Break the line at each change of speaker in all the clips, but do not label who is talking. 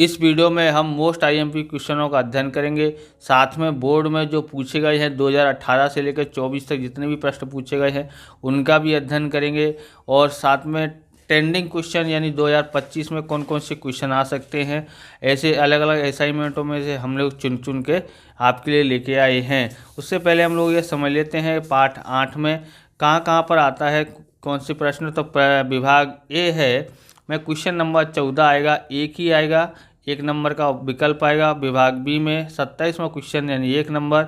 इस वीडियो में हम मोस्ट आईएमपी क्वेश्चनों का अध्ययन करेंगे। साथ में बोर्ड में जो पूछे गए हैं 2018 से लेकर 24 तक जितने भी प्रश्न पूछे गए हैं उनका भी अध्ययन करेंगे। और साथ में ट्रेंडिंग क्वेश्चन यानी 2025 में कौन कौन से क्वेश्चन आ सकते हैं, ऐसे अलग अलग असाइनमेंटों में से हम लोग चुन चुन के आपके लिए लेके आए हैं। उससे पहले हम लोग ये समझ लेते हैं पार्ट 8 में कहाँ कहाँ पर आता है कौन से प्रश्न। तो विभाग ए है में क्वेश्चन नंबर 14 आएगा, एक ही आएगा, 1 नंबर का विकल्प आएगा। विभाग बी में 27वां क्वेश्चन यानी 1 नंबर।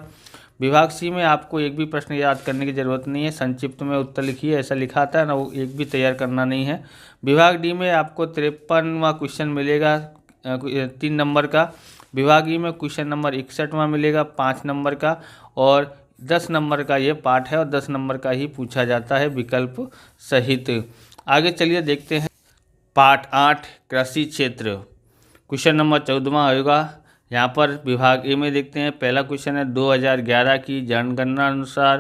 विभाग सी में आपको एक भी प्रश्न याद करने की ज़रूरत नहीं है, संक्षिप्त में उत्तर लिखिए ऐसा लिखा था ना, वो एक भी तैयार करना नहीं है। विभाग डी में आपको 53वां क्वेश्चन मिलेगा 3 नंबर का। विभाग ई में क्वेश्चन नंबर 61वां मिलेगा 5 नंबर का। और 10 नंबर का ये पार्ट है और 10 नंबर का ही पूछा जाता है विकल्प सहित। आगे चलिए देखते हैं पार्ट 8 कृषि क्षेत्र। क्वेश्चन नंबर 14वां होगा। यहाँ पर विभाग ए में देखते हैं, पहला क्वेश्चन है 2011 की जनगणना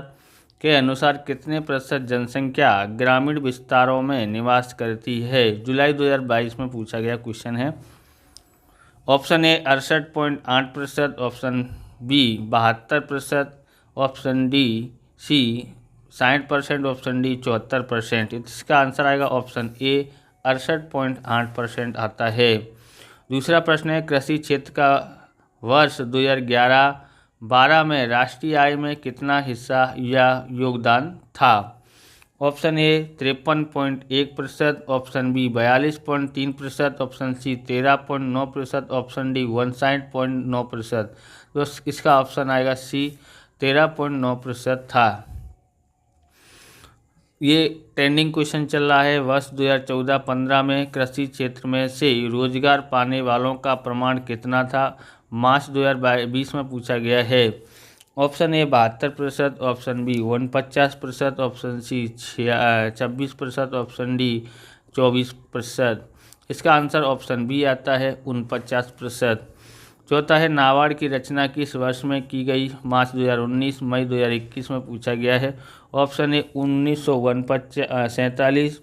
के अनुसार कितने प्रतिशत जनसंख्या ग्रामीण विस्तारों में निवास करती है। जुलाई 2022 में पूछा गया क्वेश्चन है। Option A 68.8%, option B 72%, option D C 60%, option D 74%। इसका आंसर आएगा ऑप्शन ए 68.8% आता है। दूसरा प्रश्न है कृषि क्षेत्र का वर्ष 2011-12 में राष्ट्रीय आय में कितना हिस्सा या योगदान था। Option A 53.1%, option B 42.3%, option C 13.9%, option D 59.9%। तो इसका ऑप्शन आएगा सी 13.9% था। ये ट्रेंडिंग क्वेश्चन चल रहा है। वर्ष 2014-15 में कृषि क्षेत्र में से रोजगार पाने वालों का प्रमाण कितना था, मार्च 2020 में पूछा गया है। Option A 72%, option B 49%, option C 26%, option D 24%। इसका आंसर ऑप्शन बी आता है 49%। चौथा है नाबार्ड की रचना किस वर्ष में की गई, मार्च 2019 मई 2021 में पूछा गया है। Option A 1947,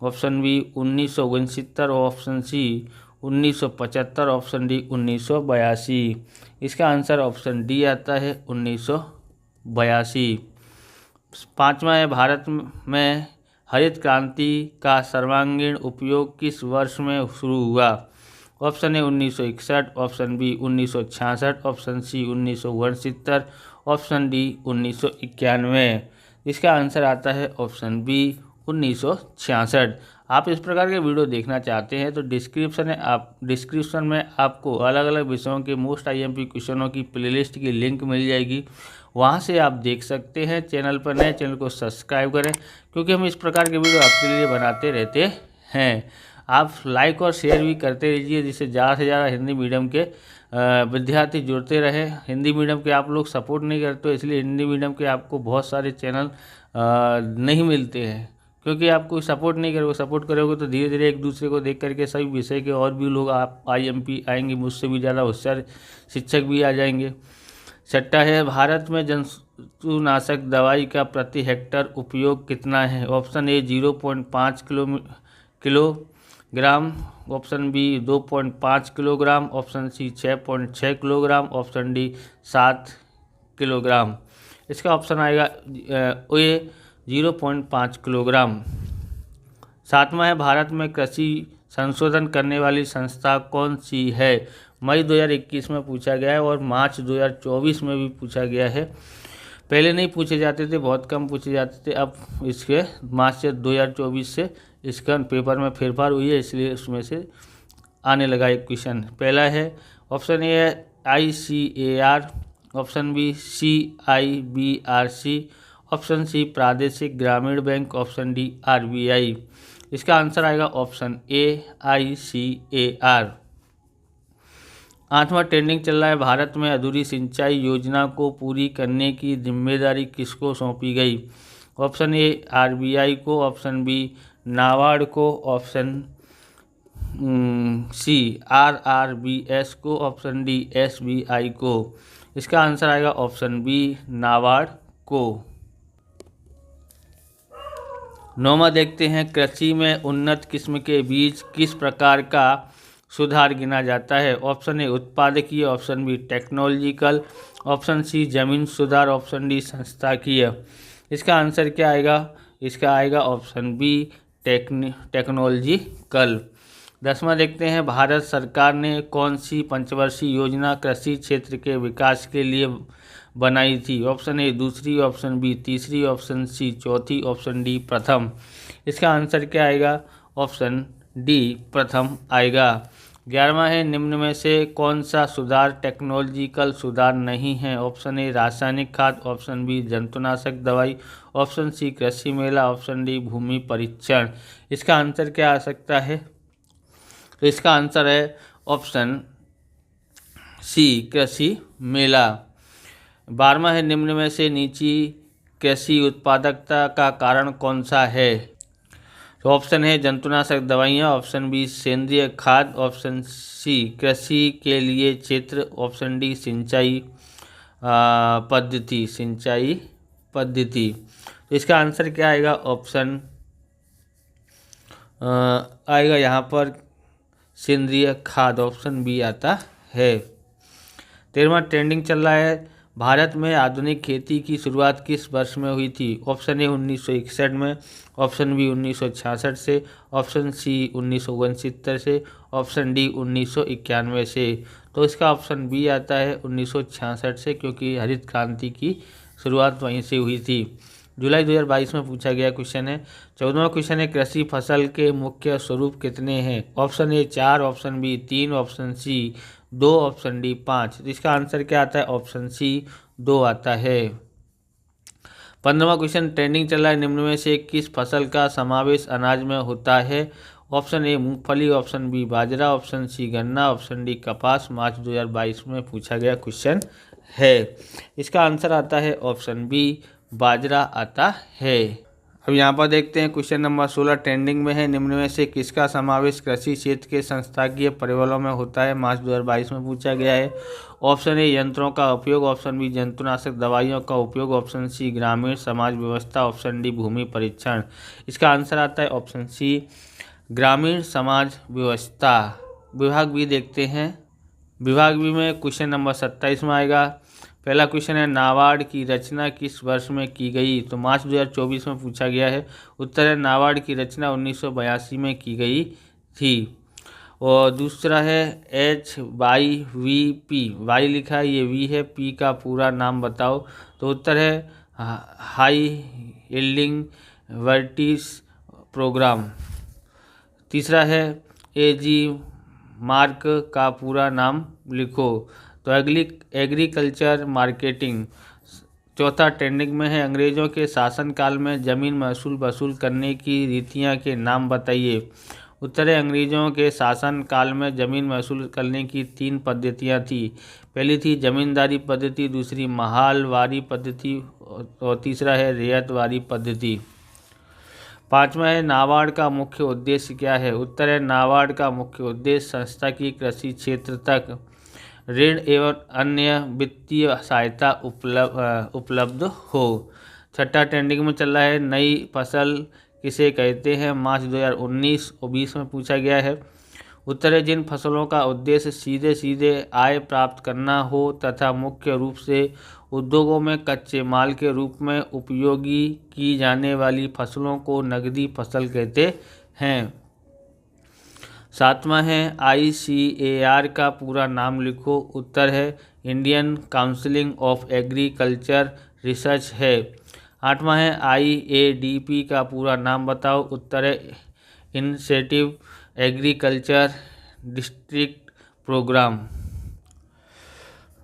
option B 1969, option C 1975, option D 1982। इसका आंसर ऑप्शन डी आता है 1982। पाँचवा है भारत में हरित क्रांति का सर्वांगीण उपयोग किस वर्ष में शुरू हुआ। Option A 1961, option B 1966, option C 1969, option D 1991। इसका आंसर आता है ऑप्शन बी 1966। आप इस प्रकार के वीडियो देखना चाहते हैं तो डिस्क्रिप्शन में आपको अलग अलग विषयों के मोस्ट आईएमपी क्वेश्चनों की प्लेलिस्ट की लिंक मिल जाएगी, वहां से आप देख सकते हैं। चैनल पर नए चैनल को सब्सक्राइब करें क्योंकि हम इस प्रकार के वीडियो आपके लिए बनाते रहते हैं। आप लाइक और शेयर भी करते रहिए जिससे ज़्यादा से ज़्यादा हिंदी मीडियम के विद्यार्थी जुड़ते रहे। हिंदी मीडियम के आप लोग सपोर्ट नहीं करते हो, इसलिए हिंदी मीडियम के आपको बहुत सारे चैनल नहीं मिलते हैं। क्योंकि आप कोई सपोर्ट नहीं करोगे, सपोर्ट करोगे तो धीरे धीरे एक दूसरे को देख करके सभी विषय के और भी लोग आप आईएमपी आएंगे, मुझसे भी ज़्यादा होशियार शिक्षक भी आ जाएंगे। छठा है भारत में जंतुनाशक दवाई का प्रति हेक्टेयर उपयोग कितना है। Option A 0.5 kilogram, option B 2.5 kilogram, option C 6.6 kilogram, option D 7 kilogram. इसका ऑप्शन आएगा ए 0.5 किलोग्राम। सातवां है भारत में कृषि संशोधन करने वाली संस्था कौन सी है। मई 2021 में पूछा गया है और मार्च 2024 में भी पूछा गया है। पहले नहीं पूछे जाते थे, बहुत कम पूछे जाते थे, अब इसके मार्च से 2024 से इसका पेपर में फेरफार हुई है, इसलिए उसमें से आने लगा एक क्वेश्चन। पहला है ऑप्शन ए है ICAR, option B CIBRC, option C प्रादेशिक ग्रामीण बैंक, ऑप्शन डी RBI। इसका आंसर आएगा ऑप्शन ए ICAR। आठवां ट्रेंडिंग चल रहा है भारत में अधूरी सिंचाई योजना को पूरी करने की जिम्मेदारी किसको सौंपी गई। ऑप्शन ए RBI को, ऑप्शन बी नाबार्ड को, ऑप्शन सी RRBS को, ऑप्शन डी SBI को। इसका आंसर आएगा ऑप्शन बी नाबार्ड को। नौवां देखते हैं कृषि में उन्नत किस्म के बीज किस प्रकार का सुधार गिना जाता है? ऑप्शन ए उत्पादकीय, option b technological, option c जमीन सुधार, ऑप्शन डी संस्थाकीय। इसका आंसर क्या आएगा? इसका आएगा ऑप्शन बी टेक्नोलॉजिकल। 10वां देखते हैं, भारत सरकार ने कौन सी पंचवर्षीय योजना कृषि क्षेत्र के विकास के लिए बनाई थी? ऑप्शन ए दूसरी, ऑप्शन बी तीसरी, ऑप्शन सी चौथी, ऑप्शन डी प्रथम। इसका आंसर क्या आएगा? ऑप्शन डी प्रथम आएगा। 11वां है, निम्न में से कौन सा सुधार टेक्नोलॉजिकल सुधार नहीं है? ऑप्शन ए रासायनिक खाद, ऑप्शन बी जंतुनाशक दवाई, ऑप्शन सी कृषि मेला, ऑप्शन डी भूमि परीक्षण। इसका आंसर क्या आ सकता है? तो इसका आंसर है ऑप्शन सी कृषि मेला। 12वां है, निम्न में से नीची कृषि उत्पादकता का कारण कौन सा है? तो ऑप्शन है जंतुनाशक दवाइयाँ, ऑप्शन बी सेंद्रीय खाद, ऑप्शन सी कृषि के लिए क्षेत्र, ऑप्शन डी सिंचाई पद्धति। तो इसका आंसर क्या आएगा? ऑप्शन आएगा यहाँ पर सेंद्रीय खाद, ऑप्शन बी आता है। 13वां ट्रेंडिंग चल रहा है, भारत में आधुनिक खेती की शुरुआत किस वर्ष में हुई थी? ऑप्शन ए 1961 में, ऑप्शन बी 1966 से, ऑप्शन सी 1969 से, ऑप्शन डी 1991 से। तो इसका ऑप्शन बी आता है 1966 से, क्योंकि हरित क्रांति की शुरुआत वहीं से हुई थी। जुलाई 2022 में पूछा गया क्वेश्चन है। 14वां क्वेश्चन है, कृषि फसल के मुख्य स्वरूप कितने हैं? Option A 4, option B 3, option C 2, option D 5। तो इसका आंसर क्या आता है? ऑप्शन सी 2 आता है। 15वां क्वेश्चन ट्रेंडिंग चल रहा है, निम्न में से किस फसल का समावेश अनाज में होता है? ऑप्शन ए मूंगफली, ऑप्शन बी बाजरा, ऑप्शन सी गन्ना, ऑप्शन डी कपास। मार्च 2022 में पूछा गया क्वेश्चन है। इसका आंसर आता है ऑप्शन बी बाजरा आता है। अब यहाँ पर देखते हैं क्वेश्चन नंबर 16 ट्रेंडिंग में है, निम्न में से किसका समावेश कृषि क्षेत्र के संस्थाकीय परिबलों में होता है? मार्च 2022 में पूछा गया है। ऑप्शन ए यंत्रों का उपयोग, ऑप्शन बी जंतुनाशक दवाइयों का उपयोग, ऑप्शन सी ग्रामीण समाज व्यवस्था, ऑप्शन डी भूमि परीक्षण। इसका आंसर आता है ऑप्शन सी ग्रामीण समाज व्यवस्था। विभाग बी देखते हैं। विभाग बी में क्वेश्चन नंबर 27 में आएगा। पहला क्वेश्चन है, नाबार्ड की रचना किस वर्ष में की गई? तो मार्च 2024 में पूछा गया है। उत्तर है नाबार्ड की रचना 1982 में की गई थी। और दूसरा है HYVP, वाई लिखा है, ये वी है, पी का पूरा नाम बताओ। तो उत्तर है हाई यील्डिंग वर्टिस प्रोग्राम। तीसरा है AG मार्क का पूरा नाम लिखो। तो एग्रीकल्चर मार्केटिंग। चौथा ट्रेंडिंग में है, अंग्रेजों के शासनकाल में जमीन महसूल वसूल करने की रीतियां के नाम बताइए। उत्तर है अंग्रेजों के शासनकाल में जमीन महसूल करने की 3 पद्धतियां थी। पहली थी जमींदारी पद्धति, दूसरी महालवारी पद्धति और तीसरा है रियायतवारी पद्धति। 5वां है, नाबार्ड का मुख्य उद्देश्य क्या है? उत्तर है नाबार्ड का मुख्य उद्देश्य संस्था की कृषि क्षेत्र तक ऋण एवं अन्य वित्तीय सहायता उपलब्ध हो। छठा ट्रेंडिंग में चल रहा है, नई फसल किसे कहते हैं? मार्च 2019 और 20 में पूछा गया है। उत्तर है जिन फसलों का उद्देश्य सीधे सीधे आय प्राप्त करना हो तथा मुख्य रूप से उद्योगों में कच्चे माल के रूप में उपयोगी की जाने वाली फसलों को नकदी फसल कहते हैं। 7वां है ICAR का पूरा नाम लिखो। उत्तर है Indian counselling of agriculture research है। 8वां है IADP का पूरा नाम बताओ। उत्तर है इनिशिएटिव एग्रीकल्चर डिस्ट्रिक्ट प्रोग्राम।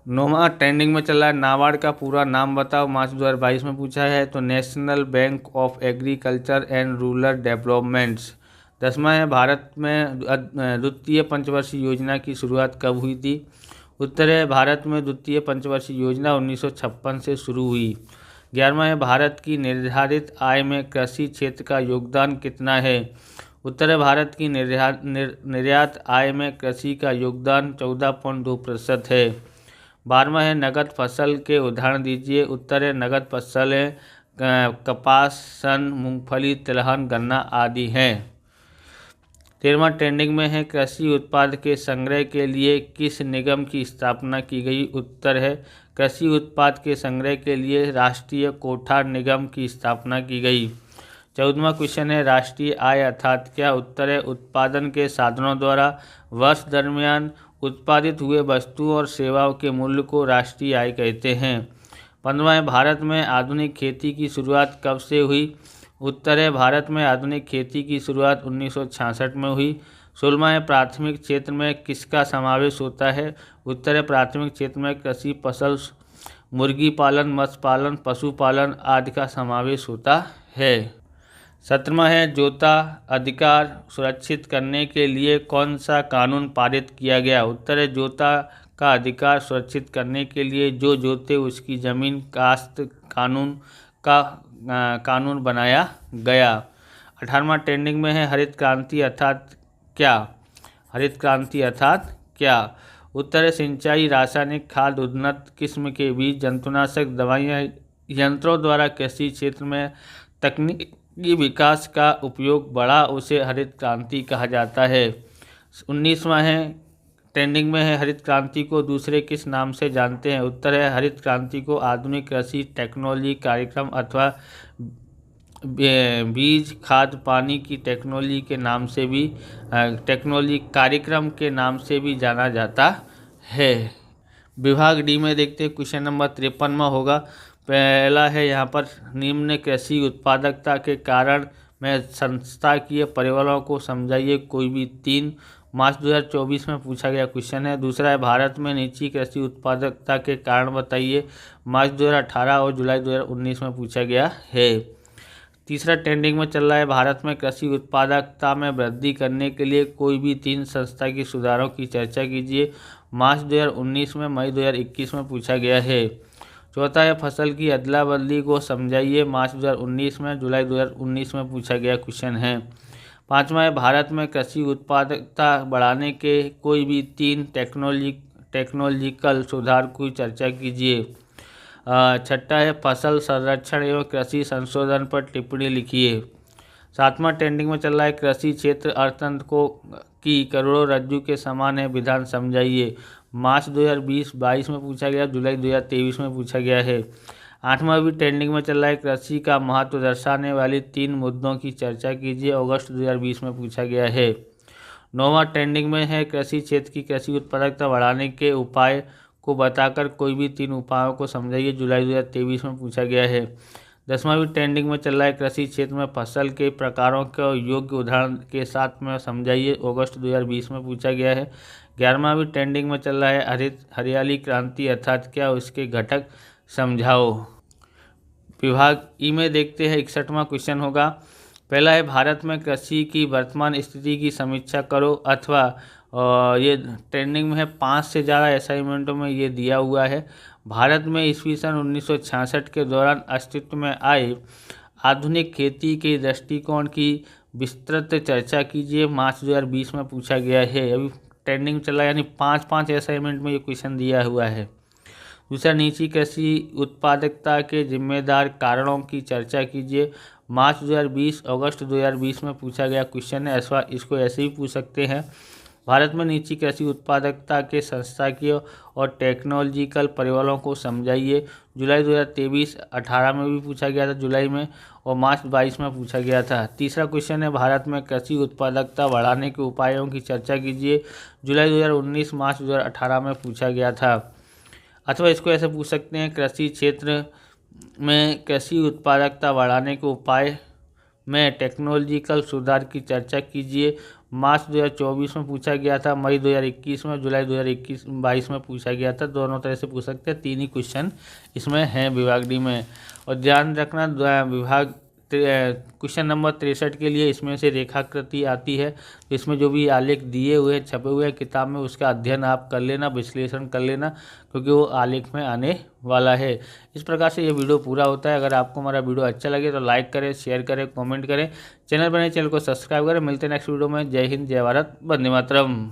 9वां ट्रेंडिंग में चल रहा है, नाबार्ड का पूरा नाम बताओ। मार्च 2022 में पूछा है। तो national bank of agriculture and rural developments. 10वां है, भारत में द्वितीय पंचवर्षीय योजना की शुरुआत कब हुई थी? उत्तर है भारत में द्वितीय पंचवर्षीय योजना 1956 से शुरू हुई। 11वां है, भारत की निर्धारित आय में कृषि क्षेत्र का योगदान कितना है? उत्तर है भारत की निर्यात आय में कृषि का योगदान 14.2% है। 12वां है, नगद फसल के उदाहरण दीजिए। उत्तर है नगद फसल है कपास, सन, मूंगफली, तिलहन, गन्ना आदि हैं। 13वां ट्रेंडिंग में है, कृषि उत्पाद के संग्रह के लिए किस निगम की स्थापना की गई? उत्तर है कृषि उत्पाद के संग्रह के लिए राष्ट्रीय कोठार निगम की स्थापना की गई। 14वां क्वेश्चन है, राष्ट्रीय आय अर्थात क्या? उत्तर है उत्पादन के साधनों द्वारा वर्ष दरमियान उत्पादित हुए वस्तुओं और सेवाओं के मूल्य को राष्ट्रीय आय कहते हैं। 15वां है, भारत में आधुनिक खेती की शुरुआत कब से हुई? उत्तर है भारत में आधुनिक खेती की शुरुआत 1966 में हुई। 16वां है, प्राथमिक क्षेत्र में किसका समावेश होता है? उत्तर है प्राथमिक क्षेत्र में कृषि, फसल, मुर्गी पालन, मत्स्य पालन, पशुपालन आदि का समावेश होता है। 17वां है, जोता अधिकार सुरक्षित करने के लिए कौन सा कानून पारित किया गया? उत्तर है जोता का अधिकार सुरक्षित करने के लिए जो जोते उसकी ज़मीन काश्त कानून बनाया गया। 18वां ट्रेंडिंग में है, हरित क्रांति अर्थात क्या? हरित क्रांति अर्थात क्या? उत्तर है सिंचाई, रासायनिक खाद, उन्नत किस्म के बीज, जंतुनाशक दवाइयाँ, यंत्रों द्वारा कृषि क्षेत्र में तकनीकी विकास का उपयोग बढ़ा, उसे हरित क्रांति कहा जाता है। 19वां है, ट्रेंडिंग में है, हरित क्रांति को दूसरे किस नाम से जानते हैं? उत्तर है हरित क्रांति को आधुनिक कृषि टेक्नोलॉजी कार्यक्रम अथवा बीज, खाद, पानी की टेक्नोलॉजी के नाम से भी टेक्नोलॉजी कार्यक्रम के नाम से भी जाना जाता है। विभाग डी में देखते हैं, क्वेश्चन नंबर 53वां होगा। पहला है यहाँ पर, निम्न कृषि उत्पादकता के कारण में संस्थाकीय परिबलों को समझाइए, कोई भी 3। मार्च 2024 में पूछा गया क्वेश्चन है। दूसरा है, भारत में नीची कृषि उत्पादकता के कारण बताइए, मार्च 2018 और जुलाई 2019 में पूछा गया है। तीसरा ट्रेंडिंग में चल रहा है, भारत में कृषि उत्पादकता में वृद्धि करने के लिए कोई भी 3 संस्था की सुधारों की चर्चा कीजिए, मार्च 2019 में, मई 2021 में पूछा गया है। चौथा है, फसल की अदला बदली को समझाइए, मार्च 2019 में, जुलाई 2019 में पूछा गया क्वेश्चन है। 5वां है, भारत में कृषि उत्पादकता बढ़ाने के कोई भी 3 टेक्नोलॉजिकल सुधार की चर्चा कीजिए। 6ठा है, फसल संरक्षण एवं कृषि संशोधन पर टिप्पणी लिखिए। 7वां ट्रेंडिंग में चल रहा है, कृषि क्षेत्र अर्थतंत्र की करोड़ों रज्जू के समान है, विधान समझाइए, मार्च 2020-22 में पूछा गया, जुलाई 2023 में पूछा गया है। 8वां भी ट्रेंडिंग में चल रहा है, कृषि का महत्व दर्शाने वाली 3 मुद्दों की चर्चा कीजिए, अगस्त 2020 में पूछा गया है। 9वां ट्रेंडिंग में है, कृषि क्षेत्र की कृषि उत्पादकता बढ़ाने के उपाय को बताकर कोई भी 3 उपायों को समझाइए, जुलाई 2023 में पूछा गया है। 10वां भी ट्रेंडिंग में चल रहा है, कृषि क्षेत्र में फसल के प्रकारों को योग्य उदाहरण के साथ में समझाइए, अगस्त 2020 में पूछा गया है। 11वां भी ट्रेंडिंग में चल रहा है, हरियाली क्रांति अर्थात क्या, उसके घटक समझाओ। विभाग ई में देखते हैं, 61वां क्वेश्चन होगा। पहला है, भारत में कृषि की वर्तमान स्थिति की समीक्षा करो, अथवा ये ट्रेंडिंग में है, 5 से ज़्यादा असाइनमेंटों में ये दिया हुआ है। भारत में ईस्वी सन 1966 के दौरान अस्तित्व में आए आधुनिक खेती के दृष्टिकोण की विस्तृत चर्चा कीजिए, मार्च 2020 में पूछा गया है। अभी ट्रेंडिंग चला, यानी 5 असाइनमेंट में ये क्वेश्चन दिया हुआ है। दूसरा, नीची कृषि उत्पादकता के जिम्मेदार कारणों की चर्चा कीजिए, मार्च 2020 अगस्त 2020 में पूछा गया क्वेश्चन है। ऐसा इसको ऐसे ही पूछ सकते हैं। भारत में नीची कृषि उत्पादकता के संस्थाकीय और टेक्नोलॉजिकल परिबलों को समझाइए, जुलाई 2023-18 में भी पूछा गया था, जुलाई में, और मार्च 22 में पूछा गया था। तीसरा क्वेश्चन है, भारत में कृषि उत्पादकता बढ़ाने के उपायों की चर्चा कीजिए, जुलाई 2019 मार्च 2018 में पूछा गया था। अथवा इसको ऐसे पूछ सकते हैं, कृषि क्षेत्र में कृषि उत्पादकता बढ़ाने के उपाय में टेक्नोलॉजिकल सुधार की चर्चा कीजिए, मार्च 2024 में पूछा गया था, मई 2021 में, जुलाई 2021-22 में पूछा गया था। दोनों तरह से पूछ सकते हैं, 3 ही क्वेश्चन इसमें हैं विभाग डी में। और ध्यान रखना, विभाग क्वेश्चन नंबर 63 के लिए इसमें से रेखाकृति आती है, तो इसमें जो भी आलेख दिए हुए छपे हुए हैं किताब में, उसका अध्ययन आप कर लेना, विश्लेषण कर लेना, क्योंकि वो आलेख में आने वाला है। इस प्रकार से ये वीडियो पूरा होता है। अगर आपको हमारा वीडियो अच्छा लगे तो लाइक करें, शेयर करें, कमेंट करें, चैनल बने चैनल को सब्सक्राइब करें। मिलते हैं नेक्स्ट वीडियो में। जय हिंद, जय भारत, वंदे मातरम।